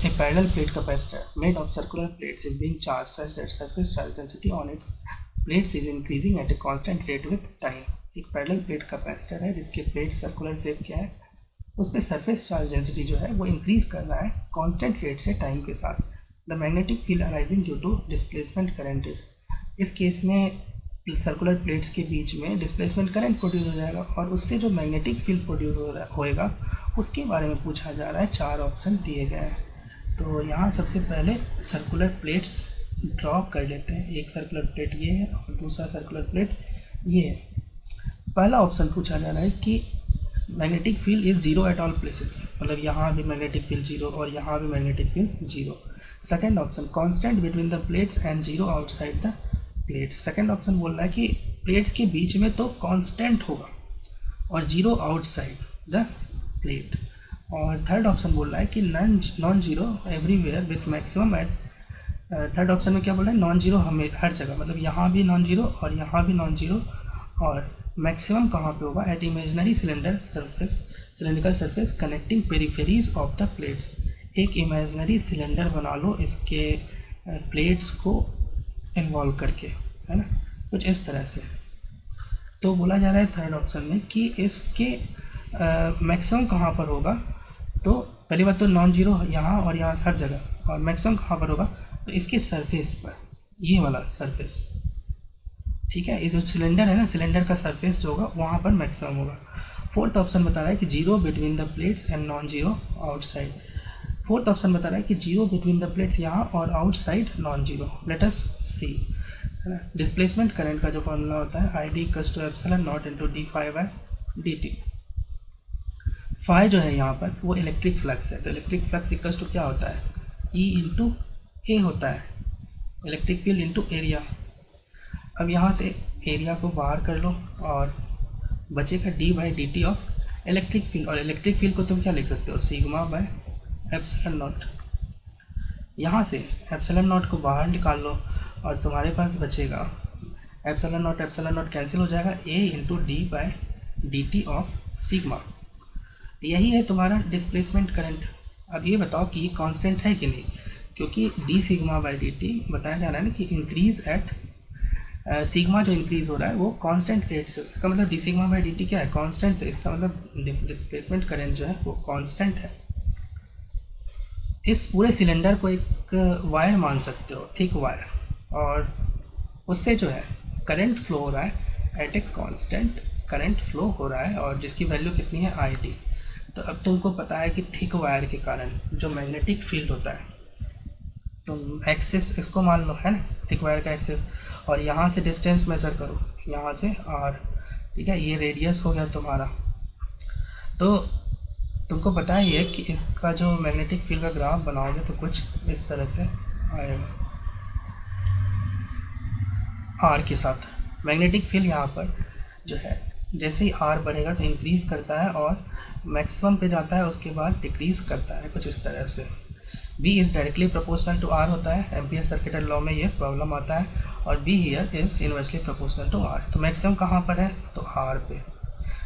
A parallel plate capacitor made of circular plates is being charged such that surface charge density on its plates is increasing at a constant rate with time. एक parallel plate capacitor है जिसके plate circular shape क्या है, उसमें surface charge density जो है वो increase कर रहा है कांस्टेंट रेट से टाइम के साथ. The magnetic field arising due to displacement current is, इस केस में सर्कुलर प्लेट्स के बीच में डिस्प्लेसमेंट करंट प्रोड्यूस हो जाएगा और उससे जो मैग्नेटिक फील्ड प्रोड्यूस होएगा उसके बारे में पूछा जा रहा है. 4 ऑप्शन दिए गए हैं. तो यहाँ सबसे पहले सर्कुलर प्लेट्स ड्रॉ कर लेते हैं. एक सर्कुलर प्लेट ये है और दूसरा सर्कुलर प्लेट ये है. पहला ऑप्शन पूछा जा रहा है कि magnetic field is zero at all places, मतलब यहाँ भी मैग्नेटिक फील्ड जीरो और यहाँ भी magnetic field zero. Second option constant between the plates and zero outside the plates. Second option बोल रहा है कि प्लेट्स के बीच में तो कांस्टेंट होगा और जीरो आउटसाइड द प्लेट. और थर्ड ऑप्शन बोल रहा है कि non zero everywhere with maximum at. Third option में क्या बोल रहा है, नॉन जीरो हमें हर जगह, मतलब यहाँ भी नॉन जीरो और यहाँ भी नॉन जीरो, और मैक्सिमम कहाँ पे होगा at imaginary cylinder surface, cylindrical surface connecting peripheries of the plates. एक इमेजिनरी सिलेंडर बना लो इसके प्लेट्स को इन्वॉल्व करके, है ना, कुछ इस तरह से. तो बोला जा रहा है थर्ड ऑप्शन में कि इसके मैक्सिमम कहाँ पर होगा. तो पहली बात तो नॉन जीरो यहाँ और यहाँ हर जगह, और मैक्सिमम कहाँ पर होगा तो इसके सरफेस पर, ये वाला सरफेस, ठीक है. ये जो सिलेंडर है ना, सिलेंडर का सरफेस जो होगा वहाँ पर मैक्सिमम होगा. फोर्थ ऑप्शन बता रहा है कि zero between the plates and non zero outside. Fourth option बता रहा है कि जीरो बिटवीन द प्लेट्स यहाँ और outside non zero. Let us see, है ना. डिस्प्लेसमेंट करंट का जो फॉर्मूला होता है I D equals to epsilon naught into D phi by D T. Phi जो है यहाँ पर वो इलेक्ट्रिक फ्लक्स है, तो इलेक्ट्रिक फ्लक्स इक्वल्स टू क्या होता है, ई इंटू ए होता है, इलेक्ट्रिक फील्ड इंटू एरिया. अब यहाँ से एरिया को बाहर कर लो और बचेगा D by D T of electric field. और इलेक्ट्रिक फील्ड को तुम क्या लिख सकते हो, सिग्मा बाय एप्सिलॉन नॉट. यहाँ से एप्सिलॉन नॉट को बाहर निकाल लो और तुम्हारे पास बचेगा एप्सिलॉन नॉट कैंसिल हो जाएगा, A into D by D T of sigma. यही है तुम्हारा डिस्प्लेसमेंट करंट. अब ये बताओ कि ये कांस्टेंट है कि नहीं, क्योंकि D sigma by D T बताया जा रहा है ना कि इंक्रीज एट सिग्मा जो इंक्रीज हो रहा है वो कांस्टेंट रेट से. इसका मतलब D sigma by D T क्या है, कांस्टेंट है. इसका मतलब डिस्प्लेसमेंट करंट जो है वो कांस्टेंट है. इस पूरे सिलेंडर को एक वायर मान सकते हो, थिक वायर, और उससे जो है करंट फ्लो हो रहा है at a constant current flow हो रहा है, और जिसकी वैल्यू कितनी है आई टी. तो अब तुमको पता है कि थिक वायर के कारण जो मैग्नेटिक फील्ड होता है, तुम एक्सेस इसको मान लो, है ना, थिक वायर का एक्सेस, और यहाँ से डिस्टेंस मेजर करो, यहाँ से आर, ठीक है, ये रेडियस हो गया तुम्हारा. तो तुमको पता ही है कि इसका जो मैग्नेटिक फील्ड का ग्राफ बनाओगे तो कुछ इस तरह से आएगा. आर के साथ मैग्नेटिक फील्ड यहाँ पर जो है जैसे ही आर बढ़ेगा तो इंक्रीज़ करता है और मैक्सिमम पे जाता है, उसके बाद डिक्रीज़ करता है, कुछ इस तरह से. B is directly proportional to R होता है, एम्पियर सर्किटल लॉ में ये प्रॉब्लम आता है, और B here is inversely proportional to R. तो मैक्सिमम कहाँ पर है, तो R पे.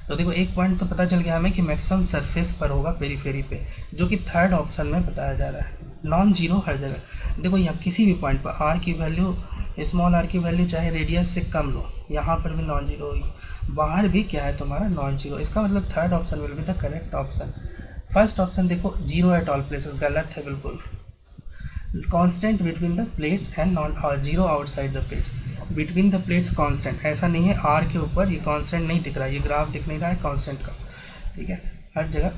तो देखो एक पॉइंट तो पता चल गया हमें कि मैक्सिमम सरफेस पर होगा, पेरीफेरी पे, जो कि थर्ड ऑप्शन में बताया जा रहा है. नॉन जीरो हर जगह. देखो यहाँ किसी भी पॉइंट पर R की वैल्यू, स्मॉल r की वैल्यू चाहे रेडियस से कम लो, यहाँ पर भी नॉन जीरो होगी, बाहर भी क्या है तुम्हारा नॉन जीरो. इसका मतलब third option will be the correct option. First option देखो जीरो एट ऑल प्लेसेस, गलत है बिल्कुल. Constant between the plates and non zero outside the plates. Between the plates constant ऐसा नहीं है, आर के ऊपर ये कांस्टेंट नहीं दिख रहा है, ये ग्राफ दिख नहीं रहा है कांस्टेंट का, ठीक है, हर जगह.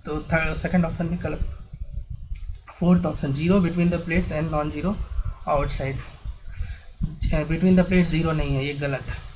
तो थर्ड सेकंड ऑप्शन भी गलत. Fourth option zero between the plates and non zero outside, between the plates zero नहीं है, ये गलत है.